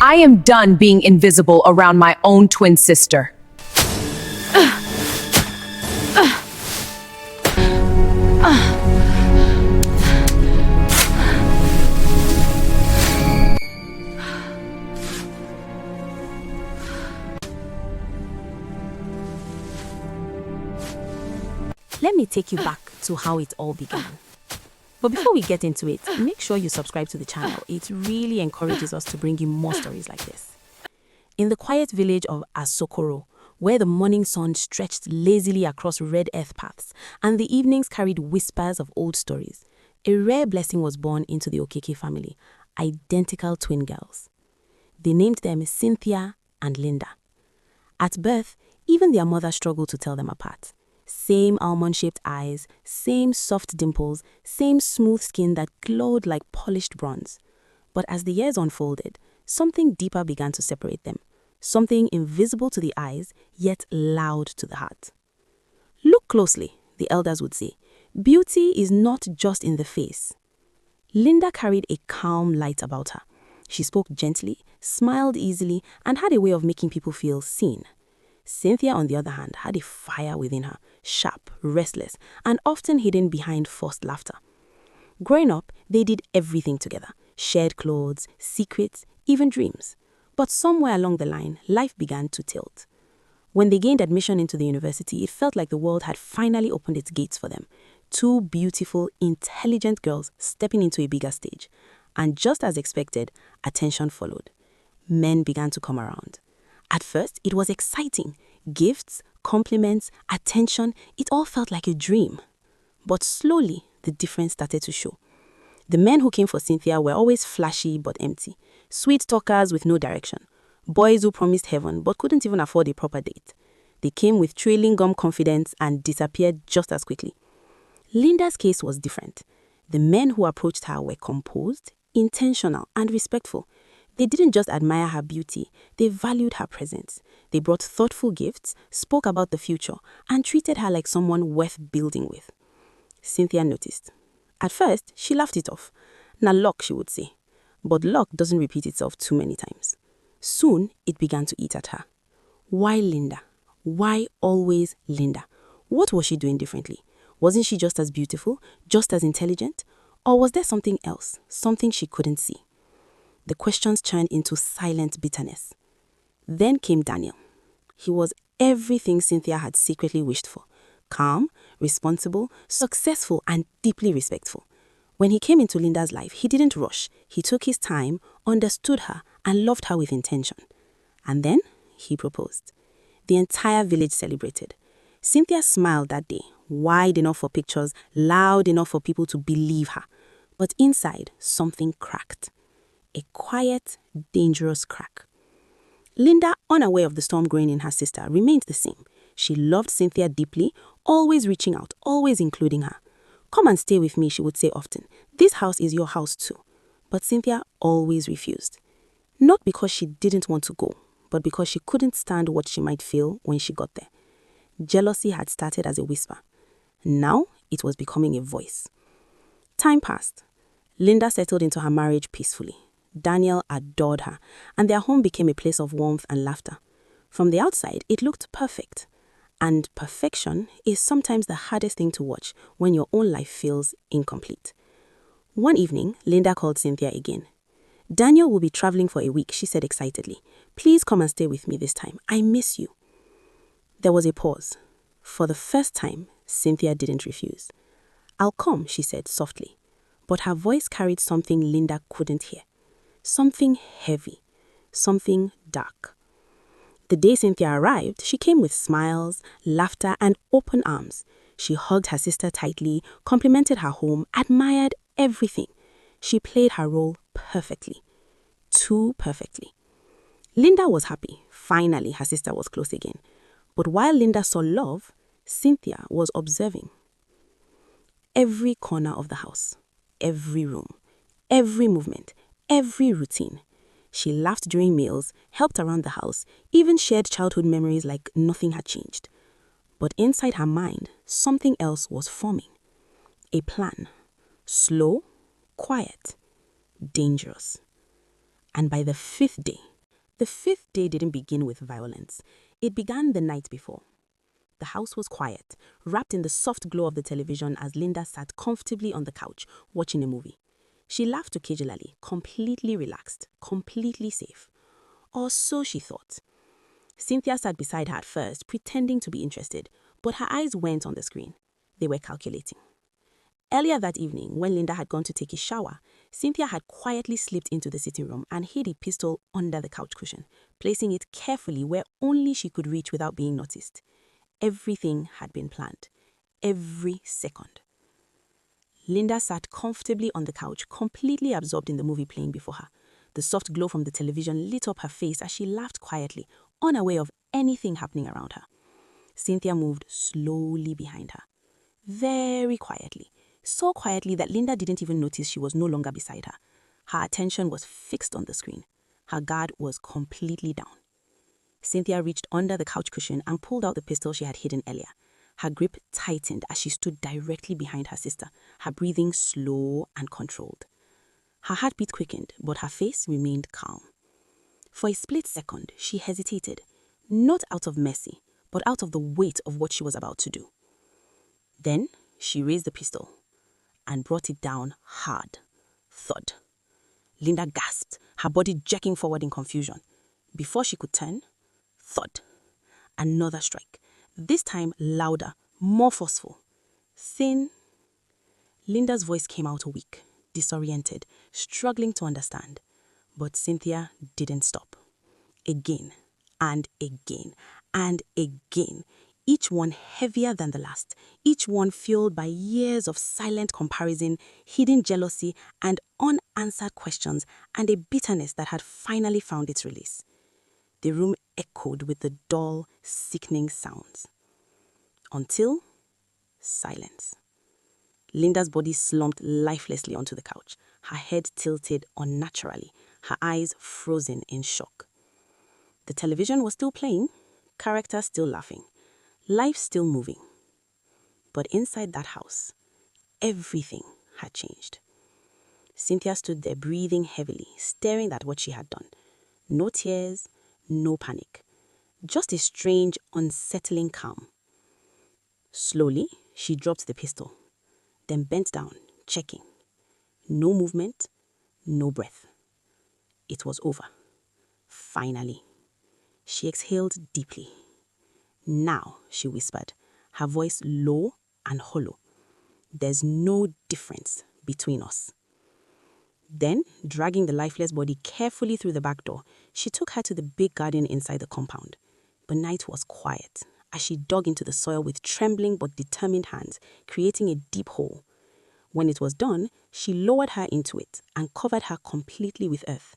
I am done being invisible around my own twin sister. Let me take you back to how it all began. But before we get into it, make sure you subscribe to the channel. It really encourages us to bring you more stories like this. In the quiet village of Asokoro, where the morning sun stretched lazily across red earth paths and the evenings carried whispers of old stories, a rare blessing was born into the Okeke family, identical twin girls. They named them Cynthia and Linda. At birth, even their mother struggled to tell them apart. Same almond-shaped eyes, same soft dimples, same smooth skin that glowed like polished bronze. But as the years unfolded, something deeper began to separate them. Something invisible to the eyes, yet loud to the heart. Look closely, the elders would say. Beauty is not just in the face. Linda carried a calm light about her. She spoke gently, smiled easily, and had a way of making people feel seen. Cynthia, on the other hand, had a fire within her, sharp, restless, and often hidden behind forced laughter. Growing up, they did everything together, shared clothes, secrets, even dreams. But somewhere along the line, life began to tilt. When they gained admission into the university, it felt like the world had finally opened its gates for them. Two beautiful, intelligent girls stepping into a bigger stage. And just as expected, attention followed. Men began to come around. At first, it was exciting. Gifts, compliments, attention, it all felt like a dream. But slowly, the difference started to show. The men who came for Cynthia were always flashy but empty. Sweet talkers with no direction. Boys who promised heaven but couldn't even afford a proper date. They came with trailing gum confidence and disappeared just as quickly. Linda's case was different. The men who approached her were composed, intentional, and respectful. They didn't just admire her beauty, they valued her presence. They brought thoughtful gifts, spoke about the future, and treated her like someone worth building with. Cynthia noticed. At first, she laughed it off. "Na luck," she would say. But luck doesn't repeat itself too many times. Soon, it began to eat at her. Why Linda? Why always Linda? What was she doing differently? Wasn't she just as beautiful, just as intelligent? Or was there something else, something she couldn't see? The questions turned into silent bitterness. Then came Daniel. He was everything Cynthia had secretly wished for. Calm, responsible, successful, and deeply respectful. When he came into Linda's life, he didn't rush. He took his time, understood her, and loved her with intention. And then he proposed. The entire village celebrated. Cynthia smiled that day, wide enough for pictures, loud enough for people to believe her. But inside, something cracked. A quiet, dangerous crack. Linda, unaware of the storm growing in her sister, remained the same. She loved Cynthia deeply, always reaching out, always including her. "Come and stay with me," she would say often. "This house is your house too." But Cynthia always refused. Not because she didn't want to go, but because she couldn't stand what she might feel when she got there. Jealousy had started as a whisper. Now it was becoming a voice. Time passed. Linda settled into her marriage peacefully. Daniel adored her, and their home became a place of warmth and laughter. From the outside, it looked perfect. And perfection is sometimes the hardest thing to watch when your own life feels incomplete. One evening, Linda called Cynthia again. "Daniel will be traveling for a week," she said excitedly. "Please come and stay with me this time. I miss you." There was a pause. For the first time, Cynthia didn't refuse. "I'll come," she said softly. But her voice carried something Linda couldn't hear. Something heavy, something dark. The day Cynthia arrived, she came with smiles, laughter, and open arms. She hugged her sister tightly, complimented her home, admired everything. She played her role perfectly. Too perfectly. Linda was happy. Finally, her sister was close again. But while Linda saw love, Cynthia was observing. Every corner of the house, every room, every movement, every routine. She laughed during meals, helped around the house, even shared childhood memories like nothing had changed. But inside her mind, something else was forming. A plan. Slow, quiet, dangerous. And by the 5th day, The fifth day didn't begin with violence. It began the night before. The house was quiet, wrapped in the soft glow of the television as Linda sat comfortably on the couch, watching a movie. She laughed occasionally, completely relaxed, completely safe. Or so she thought. Cynthia sat beside her at first, pretending to be interested, but her eyes went on the screen. They were calculating. Earlier that evening, when Linda had gone to take a shower, Cynthia had quietly slipped into the sitting room and hid a pistol under the couch cushion, placing it carefully where only she could reach without being noticed. Everything had been planned. Every second. Linda sat comfortably on the couch, completely absorbed in the movie playing before her. The soft glow from the television lit up her face as she laughed quietly, unaware of anything happening around her. Cynthia moved slowly behind her. Very quietly. So quietly that Linda didn't even notice she was no longer beside her. Her attention was fixed on the screen. Her guard was completely down. Cynthia reached under the couch cushion and pulled out the pistol she had hidden earlier. Her grip tightened as she stood directly behind her sister, her breathing slow and controlled. Her heartbeat quickened, but her face remained calm. For a split second, she hesitated, not out of mercy, but out of the weight of what she was about to do. Then she raised the pistol and brought it down hard. Thud. Linda gasped, her body jerking forward in confusion. Before she could turn, thud. Another strike, this time louder, more forceful. Thin. Linda's voice came out weak, disoriented, struggling to understand. But Cynthia didn't stop. Again, and again, and again. Each one heavier than the last, each one fueled by years of silent comparison, hidden jealousy, and unanswered questions, and a bitterness that had finally found its release. The room echoed with the dull, sickening sounds. Until silence. Linda's body slumped lifelessly onto the couch, her head tilted unnaturally, her eyes frozen in shock. The television was still playing, characters still laughing. Life still moving. But inside that house, everything had changed. Cynthia stood there breathing heavily, staring at what she had done. No tears, no panic. Just a strange, unsettling calm. Slowly, she dropped the pistol, then bent down, checking. No movement, no breath. It was over. Finally. She exhaled deeply. Now, she whispered, her voice low and hollow. There's no difference between us. Then, dragging the lifeless body carefully through the back door, she took her to the big garden inside the compound. But night was quiet as she dug into the soil with trembling but determined hands, creating a deep hole. When it was done, she lowered her into it and covered her completely with earth.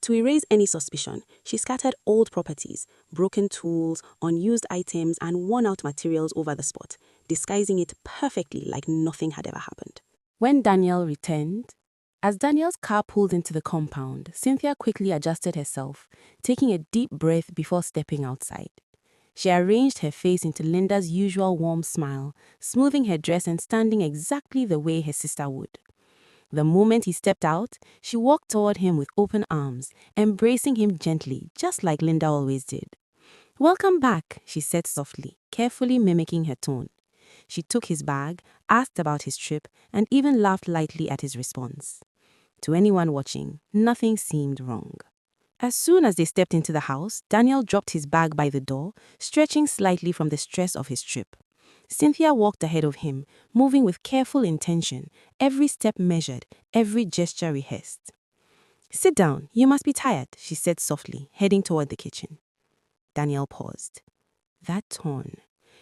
To erase any suspicion, she scattered old properties, broken tools, unused items, and worn-out materials over the spot, disguising it perfectly like nothing had ever happened. When Daniel returned, as Daniel's car pulled into the compound, Cynthia quickly adjusted herself, taking a deep breath before stepping outside. She arranged her face into Linda's usual warm smile, smoothing her dress and standing exactly the way her sister would. The moment he stepped out, she walked toward him with open arms, embracing him gently, just like Linda always did. "Welcome back," she said softly, carefully mimicking her tone. She took his bag, asked about his trip, and even laughed lightly at his response. To anyone watching, nothing seemed wrong. As soon as they stepped into the house, Daniel dropped his bag by the door, stretching slightly from the stress of his trip. Cynthia walked ahead of him, moving with careful intention, every step measured, every gesture rehearsed. "Sit down, you must be tired," she said softly, heading toward the kitchen. Daniel paused. That tone.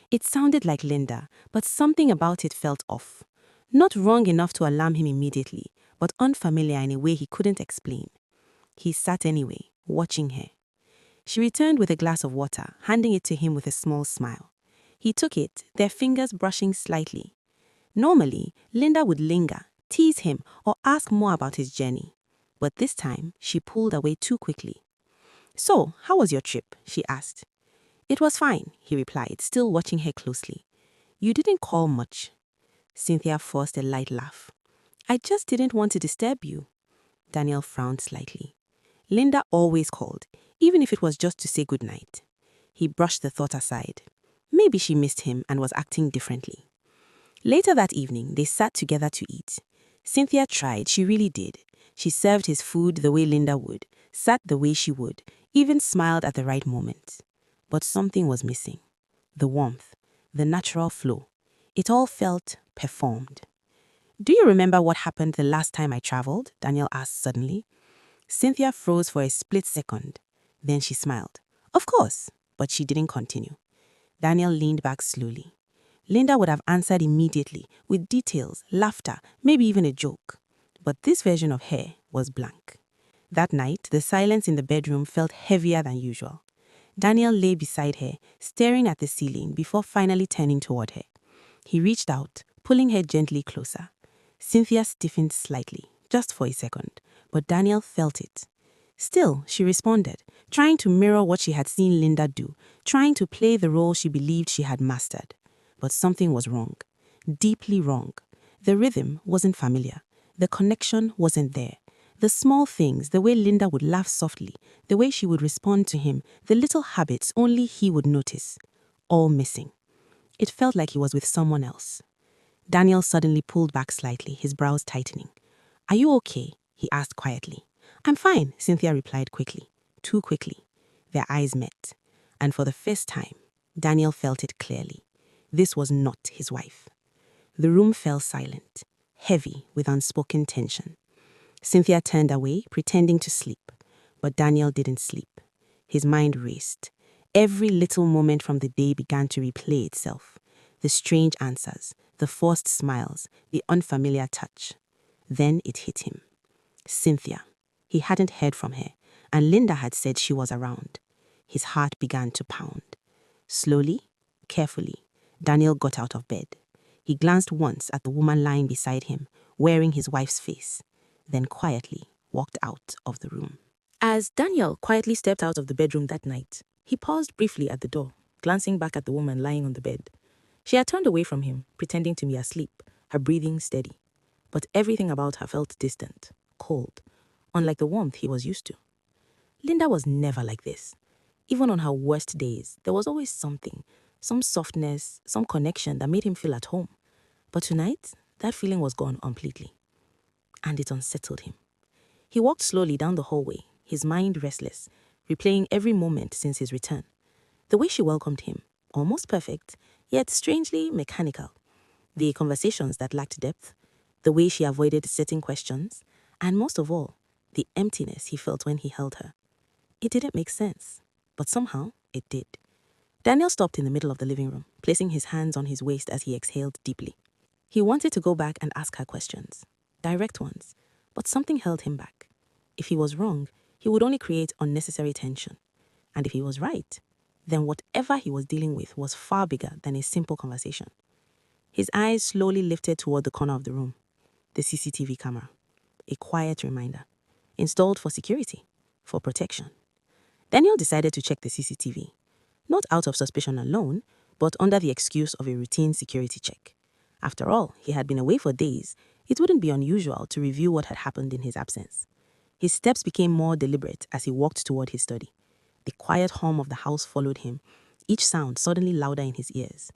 It sounded like Linda, but something about it felt off. Not wrong enough to alarm him immediately, but unfamiliar in a way he couldn't explain. He sat anyway, watching her. She returned with a glass of water, handing it to him with a small smile. He took it, their fingers brushing slightly. Normally, Linda would linger, tease him, or ask more about his journey. But this time, she pulled away too quickly. "So, how was your trip?" she asked. "It was fine," he replied, still watching her closely. "You didn't call much." Cynthia forced a light laugh. "I just didn't want to disturb you." Daniel frowned slightly. Linda always called, even if it was just to say goodnight. He brushed the thought aside. Maybe she missed him and was acting differently. Later that evening, they sat together to eat. Cynthia tried, she really did. She served his food the way Linda would, sat the way she would, even smiled at the right moment. But something was missing. The warmth, the natural flow. It all felt performed. "Do you remember what happened the last time I traveled?" Daniel asked suddenly. Cynthia froze for a split second. Then she smiled. Of course, but she didn't continue. Daniel leaned back slowly. Linda would have answered immediately, with details, laughter, maybe even a joke. But this version of her was blank. That night, the silence in the bedroom felt heavier than usual. Daniel lay beside her, staring at the ceiling before finally turning toward her. He reached out, pulling her gently closer. Cynthia stiffened slightly, just for a second, but Daniel felt it. Still, she responded, trying to mirror what she had seen Linda do, trying to play the role she believed she had mastered. But something was wrong, deeply wrong. The rhythm wasn't familiar. The connection wasn't there. The small things, the way Linda would laugh softly, the way she would respond to him, the little habits only he would notice, all missing. It felt like he was with someone else. Daniel suddenly pulled back slightly, his brows tightening. "Are you okay?" he asked quietly. "I'm fine," Cynthia replied quickly, too quickly. Their eyes met, and for the first time, Daniel felt it clearly. This was not his wife. The room fell silent, heavy with unspoken tension. Cynthia turned away, pretending to sleep, but Daniel didn't sleep. His mind raced. Every little moment from the day began to replay itself. The strange answers, the forced smiles, the unfamiliar touch. Then it hit him. Cynthia. He hadn't heard from her, and Linda had said she was around. His heart began to pound. Slowly, carefully, Daniel got out of bed. He glanced once at the woman lying beside him, wearing his wife's face, then quietly walked out of the room. As Daniel quietly stepped out of the bedroom that night, he paused briefly at the door, glancing back at the woman lying on the bed. She had turned away from him, pretending to be asleep, her breathing steady. But everything about her felt distant, cold, unlike the warmth he was used to. Linda was never like this. Even on her worst days, there was always something, some softness, some connection that made him feel at home. But tonight, that feeling was gone completely. And it unsettled him. He walked slowly down the hallway, his mind restless, replaying every moment since his return. The way she welcomed him, almost perfect, yet strangely mechanical. The conversations that lacked depth, the way she avoided certain questions, and most of all, the emptiness he felt when he held her. It didn't make sense, but somehow it did. Daniel stopped in the middle of the living room, placing his hands on his waist as he exhaled deeply. He wanted to go back and ask her questions, direct ones, but something held him back. If he was wrong, he would only create unnecessary tension. And if he was right, then whatever he was dealing with was far bigger than a simple conversation. His eyes slowly lifted toward the corner of the room, the CCTV camera, a quiet reminder, installed for security, for protection. Daniel decided to check the CCTV, not out of suspicion alone, but under the excuse of a routine security check. After all, he had been away for days. It wouldn't be unusual to review what had happened in his absence. His steps became more deliberate as he walked toward his study. The quiet hum of the house followed him, each sound suddenly louder in his ears.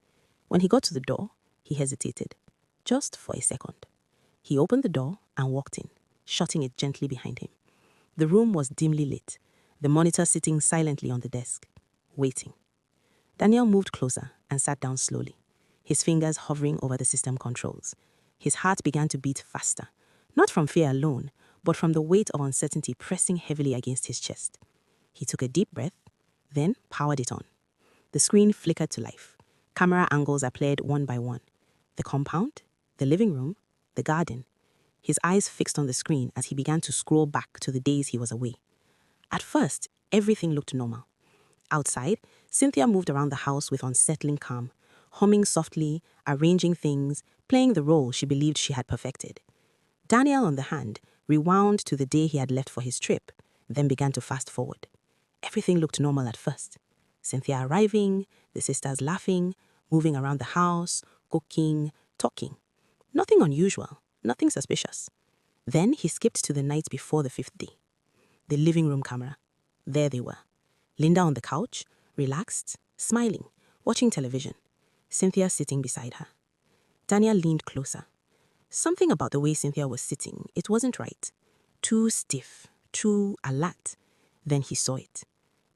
When he got to the door, he hesitated, just for a second. He opened the door and walked in, shutting it gently behind him. The room was dimly lit, the monitor sitting silently on the desk, waiting. Daniel moved closer and sat down slowly, his fingers hovering over the system controls. His heart began to beat faster, not from fear alone, but from the weight of uncertainty pressing heavily against his chest. He took a deep breath, then powered it on. The screen flickered to life. Camera angles appeared one by one. The compound, the living room, the garden. His eyes fixed on the screen as he began to scroll back to the days he was away. At first, everything looked normal. Outside, Cynthia moved around the house with unsettling calm, humming softly, arranging things, playing the role she believed she had perfected. Daniel, on the hand, rewound to the day he had left for his trip, then began to fast forward. Everything looked normal at first. Cynthia arriving, the sisters laughing, moving around the house, cooking, talking. Nothing unusual, nothing suspicious. Then he skipped to the night before the fifth day. The living room camera. There they were. Linda on the couch, relaxed, smiling, watching television. Cynthia sitting beside her. Daniel leaned closer. Something about the way Cynthia was sitting, it wasn't right. Too stiff, too alert. Then he saw it.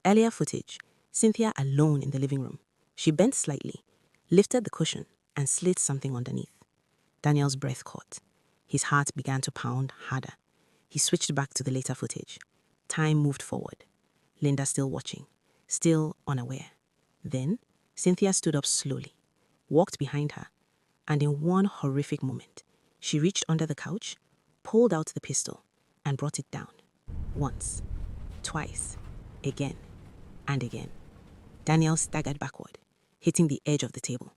Earlier footage, Cynthia alone in the living room. She bent slightly, lifted the cushion, and slid something underneath. Daniel's breath caught. His heart began to pound harder. He switched back to the later footage. Time moved forward. Linda still watching, still unaware. Then, Cynthia stood up slowly, walked behind her, and in one horrific moment, she reached under the couch, pulled out the pistol, and brought it down. Once, twice, again, and again. Daniel staggered backward, hitting the edge of the table.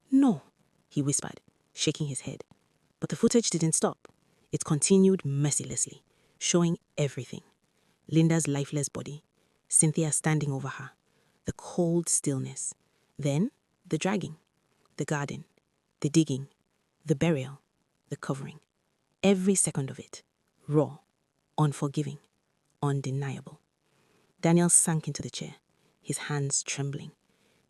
"No," he whispered, shaking his head. But the footage didn't stop. It continued mercilessly, showing everything. Linda's lifeless body, Cynthia standing over her, the cold stillness, then the dragging, the garden, the digging, the burial, the covering. Every second of it, raw, unforgiving, undeniable. Daniel sank into the chair, his hands trembling.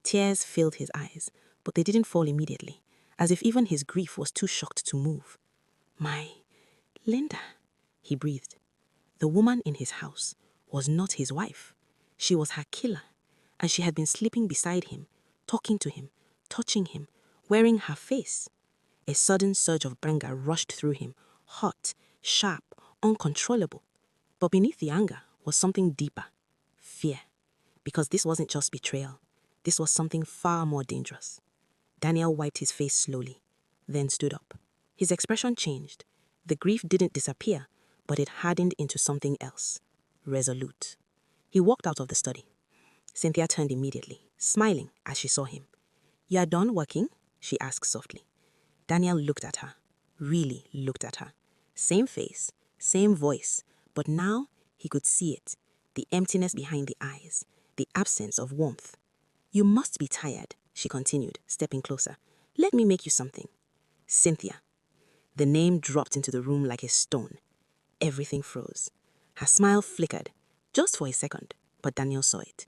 Tears filled his eyes, but they didn't fall immediately, as if even his grief was too shocked to move. "My Linda," he breathed. The woman in his house was not his wife. She was her killer, and she had been sleeping beside him, talking to him, touching him, wearing her face. A sudden surge of anger rushed through him, hot, sharp, uncontrollable. But beneath the anger was something deeper, fear. Because this wasn't just betrayal. This was something far more dangerous. Daniel wiped his face slowly, then stood up. His expression changed. The grief didn't disappear, but it hardened into something else, resolute. He walked out of the study. Cynthia turned immediately, smiling as she saw him. "You are done working?" she asked softly. Daniel looked at her, really looked at her. Same face, same voice, but now he could see it, the emptiness behind the eyes, the absence of warmth. "You must be tired," she continued, stepping closer. "Let me make you something." "Cynthia." The name dropped into the room like a stone. Everything froze. Her smile flickered, just for a second, but Daniel saw it.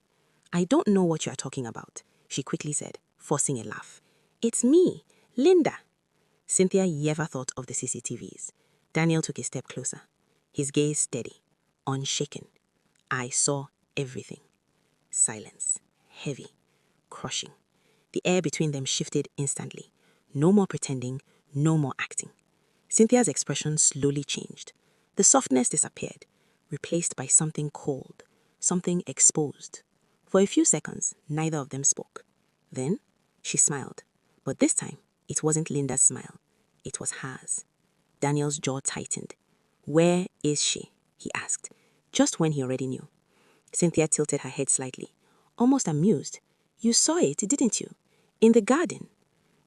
"I don't know what you are talking about," she quickly said, forcing a laugh. "It's me, Linda." Cynthia never thought of the CCTVs. Daniel took a step closer, his gaze steady, unshaken. "I saw everything." Silence, heavy, crushing. The air between them shifted instantly. No more pretending, no more acting. Cynthia's expression slowly changed. The softness disappeared, replaced by something cold, something exposed. For a few seconds, neither of them spoke. Then, she smiled. But this time, it wasn't Linda's smile. It was hers. Daniel's jaw tightened. "Where is she?" he asked, just when he already knew. Cynthia tilted her head slightly, almost amused. "You saw it, didn't you? In the garden."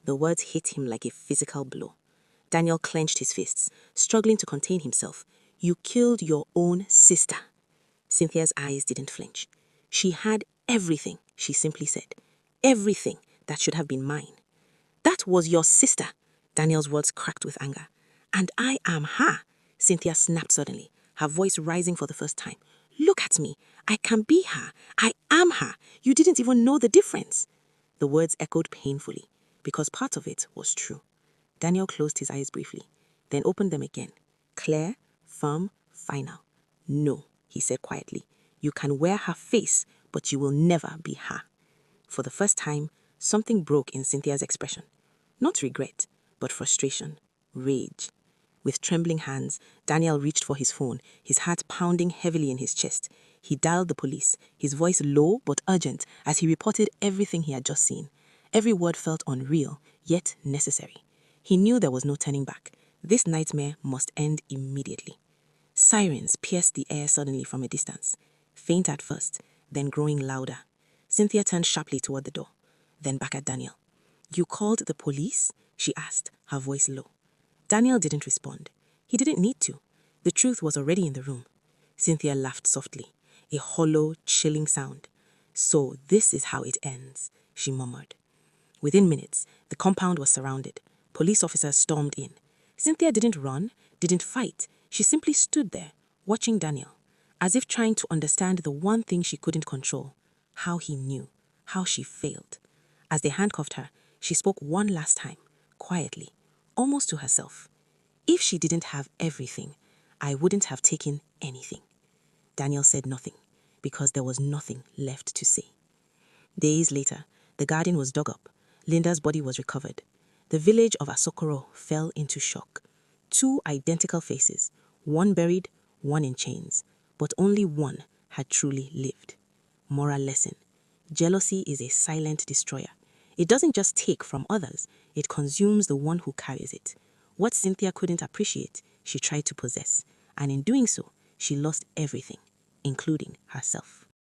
The words hit him like a physical blow. Daniel clenched his fists, struggling to contain himself. "You killed your own sister." Cynthia's eyes didn't flinch. "She had everything," she simply said. "Everything that should have been mine." "That was your sister." Daniel's words cracked with anger. "And I am her," Cynthia snapped suddenly, her voice rising for the first time. "Look at me. I can be her. I am her. You didn't even know the difference." The words echoed painfully, because part of it was true. Daniel closed his eyes briefly, then opened them again. Clear, firm, final. "No," he said quietly. "You can wear her face, but you will never be her." For the first time, something broke in Cynthia's expression. Not regret, but frustration, rage. With trembling hands, Daniel reached for his phone, his heart pounding heavily in his chest. He dialed the police, his voice low but urgent as he reported everything he had just seen. Every word felt unreal, yet necessary. He knew there was no turning back. This nightmare must end immediately. Sirens pierced the air suddenly from a distance, faint at first, then growing louder. Cynthia turned sharply toward the door, then back at Daniel. "You called the police?" she asked, her voice low. Daniel didn't respond. He didn't need to. The truth was already in the room. Cynthia laughed softly, a hollow, chilling sound. "So this is how it ends," she murmured. Within minutes, the compound was surrounded. Police officers stormed in. Cynthia didn't run, didn't fight. She simply stood there, watching Daniel. as if trying to understand the one thing she couldn't control, how he knew, how she failed. As they handcuffed her, she spoke one last time, quietly, almost to herself. If she didn't have everything, I wouldn't have taken anything. Daniel said nothing, because there was nothing left to say. Days later, the garden was dug up. Linda's body was recovered. The village of Asokoro fell into shock. 2 identical faces, one buried, one in chains, but only one had truly lived. Moral lesson: jealousy is a silent destroyer. It doesn't just take from others, it consumes the one who carries it. What Cynthia couldn't appreciate, she tried to possess, and in doing so, she lost everything, including herself.